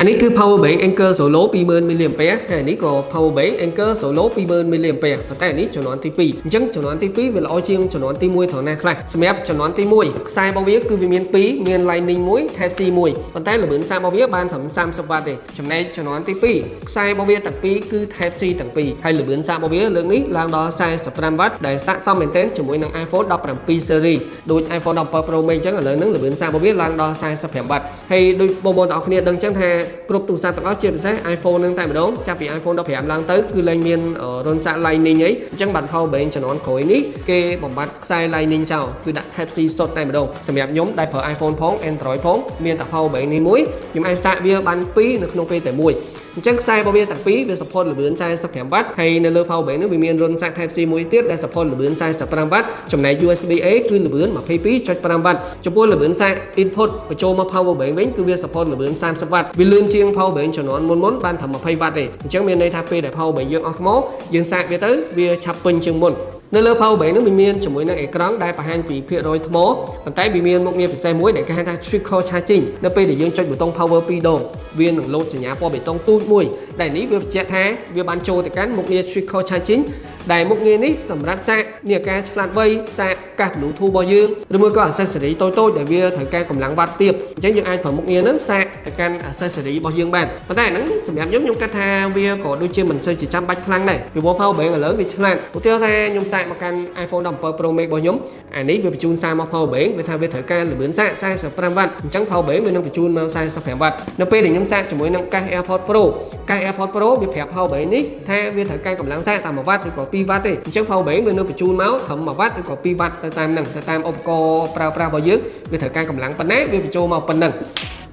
อันนี้คือ power bank Anker Solo 20,000 mAh ហើយនេះក៏ power bank Anker Solo 20,000 mAh ប៉ុន្តែនេះចំនួនទី2អញ្ចឹងចំនួនទី2វាល្អជាងចំនួនទី1ត្រង់ណាខ្លះសម្រាប់ចំនួនទី1ខ្សែរបស់វាគឺវាមាន2មាន Lightning 1 Type C 1ប៉ុន្តែល្បឿនសាររបស់វាបានត្រឹម30 W ទេចំណែកចំនួនទី2ខ្សែរបស់វាទាំងពីរគឺ Type C ទាំងពីរហើយល្បឿនសាររបស់វាលើកនេះឡើងដល់45 W ដែលស័ក្តិសមមែនទែនជាមួយនឹង iPhone 17 series ដូច iPhone 17 Pro Max អញ្ចឹងឥឡូវហ្នឹងល្បឿនសាររបស់វាឡើងដល់45 W ហើយដូចបងប្អូនទាំងអស់គ្នាដឹងអញ្ចឹងថាគ្រប់ទូរស័ព្ទទាំងអស់ជាពិសេស iPhone នឹងតែម្ដងចាប់ពី iPhone 15ឡើងទៅគឺលែងមានរុនសាក់ Lightning អីអញ្ចឹងបាត់ power bank ចំនួនក្រោយនេះគេបំបត្តិខ្សែ Lightning ចោលគឺដាក់ Type C សុទ្ធតែម្ដងសម្រាប់ខ្ញុំដែលប្រើ iPhone ផង Android ផងមានតែ power bank នេះមួយខ្ញុំអាចសាកវាបាន2នៅក្នុងពេលតែមួយអញ្ចឹងខ្សែរបស់វាទាំងពីរវា support ល្បឿន45 W ហើយនៅលើ power bank នេះវាមានរុនសាក់ Type C មួយទៀតដែល support ល្បឿន45 W ចំណែក USB A គឺល្បឿន 22.5 W ចំពោះល្បឿនសាក់ input បញ្ចូលមក power bank វិញគឺវា support ល្បឿន30 W វាលឿនជាង power bank ជំនាន់មុនបានត្រឹម20 W ទេអញ្ចឹងមានន័យថាពេលដែល power bank យើងអស់ថ្មយើងសាកវាទៅវាឆាប់ពេញជាងមុននៅលើ power bank នោះវាមានជាមួយនឹងអេក្រង់ដែលបង្ហាញពីភាគរយថ្មប៉ុន្តែវាមានមុខងារពិសេសមួយដែលគេហៅថា trickle charging នៅពេលដែលយើងចុចប៊ូតុង power 2 ដងវានឹងលោតសញ្ញាពណ៌បេតុងទូចមួយដែលនេះវាបញ្ជាក់ថាវាបានចូលទៅកាន់មុខងារ trickle charging ដែលមុខងារនេះសម្រាប់សាកនីអាការឆ្លាតវៃសាកកាស Bluetooth របស់យើងឬមួយក៏ accessory តូចៗដែលវាត្រូវការកម្លាំងវ៉ាត់ទាបអញ្ចឹងយើងអាចប្រើមុខងារហ្នឹងសាកទៅកាន់ accessory របស់យើងបានប៉ុន្តែហ្នឹងសម្រាប់ខ្ញុំគិតថាវាក៏ដូចជាមិនសូវជាចាំបាច់ខ្លាំងដែរពីព្រោះ power bank ឥឡូវវាឆ្លាតឧទាហរណ៍ថាខ្ញុំសាកមកកាន់ iPhone 17 Pro Max របស់ខ្ញុំអានេះវាបញ្ជូនសារមក power bank វាថាវាត្រូវការល្បឿនសាក45 W អញ្ចឹង power bank វានឹងបញ្ជូនមក45 W នៅពេលដែលខ្ញុំសាកជាមួយនឹងកាស AirPods Pro កាស AirPods Pro វាប្រាប់ power bank នេះថាវាត្រូវការកម្លាំងសាកតាម1 W ឬក៏2 W ទេអញ្ចឹង power bank វានឹងបញ្ជូនមកត្រឹម1 W ឬក៏2 W ទៅតាមហ្នឹងទៅតាមឧបករណ៍ប្រើប្រាស់របស់យើងវាត្រូវការកម្លាំងប៉ុណ្ណាវាបញ្ចូលមកប៉ុណ្ណឹង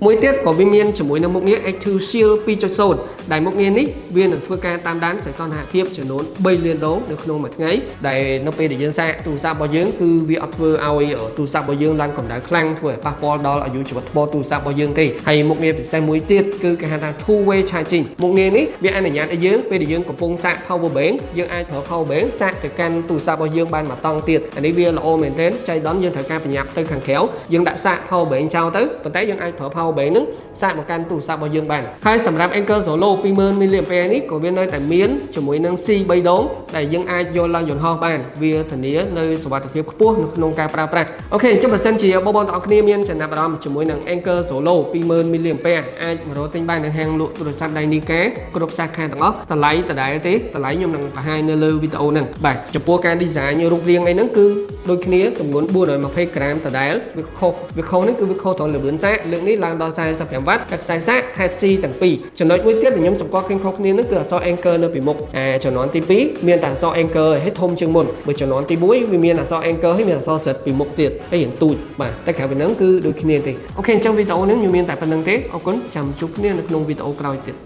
មួយទៀតក៏វាមានជាមួយនឹងមុខងារ Active Shield 2.0 ដែលមុខងារនេះវានឹងធ្វើការតាមដានសីតុណ្ហភាពចំនួន3លានដងនៅក្នុងមួយថ្ងៃដែលនៅពេលដែលយើងសាកទូរស័ព្ទរបស់យើងគឺវាអត់ធ្វើឲ្យទូរស័ព្ទរបស់យើងឡើងកម្ដៅខ្លាំងធ្វើឲ្យប៉ះពាល់ដល់អាយុជីវិតទូរស័ព្ទរបស់យើងទេហើយមុខងារពិសេសមួយទៀតគឺគេហៅថា two way charging មុខងារនេះវាអនុញ្ញាតឲ្យយើងពេលដែលយើងកំពុងសាក power bank យើងអាចប្រើ power bank សាកទៅកាន់ទូរស័ព្ទរបស់យើងបានមួយតង់ទៀតអានេះវាល្អមែនទែនចៃដន្យយើងត្រូវការប្រញាប់ទៅខាងក្រៅយើងដាក់សាក power bank ចោលទៅប៉ុន្តែយើងអាចប្រើ power bank ហ្នឹងសាកមកកាន់ទូរស័ព្ទរបស់យើងបានហើយសម្រាប់ Anker Solo 20,000 mAh នេះក៏វានៅតែមានជាមួយនឹង C 3 ដងដែលយើងអាចយកឡើងយន្តហោះបានវាធានានៅសុវត្ថិភាពខ្ពស់នៅក្នុងការប្រើប្រាស់អូខេអញ្ចឹងបើសិនជាបងប្អូនទាំងអស់គ្នាមានចំណាប់អារម្មណ៍ជាមួយនឹង Anker Solo 20,000 mAh អាចមករកទិញបាននៅហាងលក់ទូរស័ព្ទដៃនីកាគ្រប់សាខាទាំងអស់តម្លៃដដែលទេតម្លៃខ្ញុំនឹងបង្ហាញនៅលើវីដេអូហ្នឹងបាទចំពោះការ design រូបរាងអីហ្នឹងគឺដូចគ្នាទម្ងន់420ក្រាមដដែលវាខុសហ្នឹងគឺវាខុសត្រង់ល្បឿនសាកលើកនេះឡើងដល់45 W តែខ្សែសាក Type C ទាំងពីរចំណុចមួយទៀតដែលខ្ញុំសម្គាល់ឃើញខុសគ្នានោះគឺអក្សរ Anker នៅពីមុខចំនួនទី2មានតែអក្សរ Anker ឲ្យធំជាងមុនបើចំនួនទី1វាមានអក្សរ Anker ឲ្យមានអក្សរ Z ពីមុខទៀតហើយរៀងទូចបាទតែក្រៅពីហ្នឹងគឺដូចគ្នាទេអូខេអញ្ចឹងវីដេអូនេះខ្ញុំមានតែប៉ុណ្្នឹងទេអរគុណចាំជួបគ្នានៅក្នុងវីដេអូក្រោយទៀត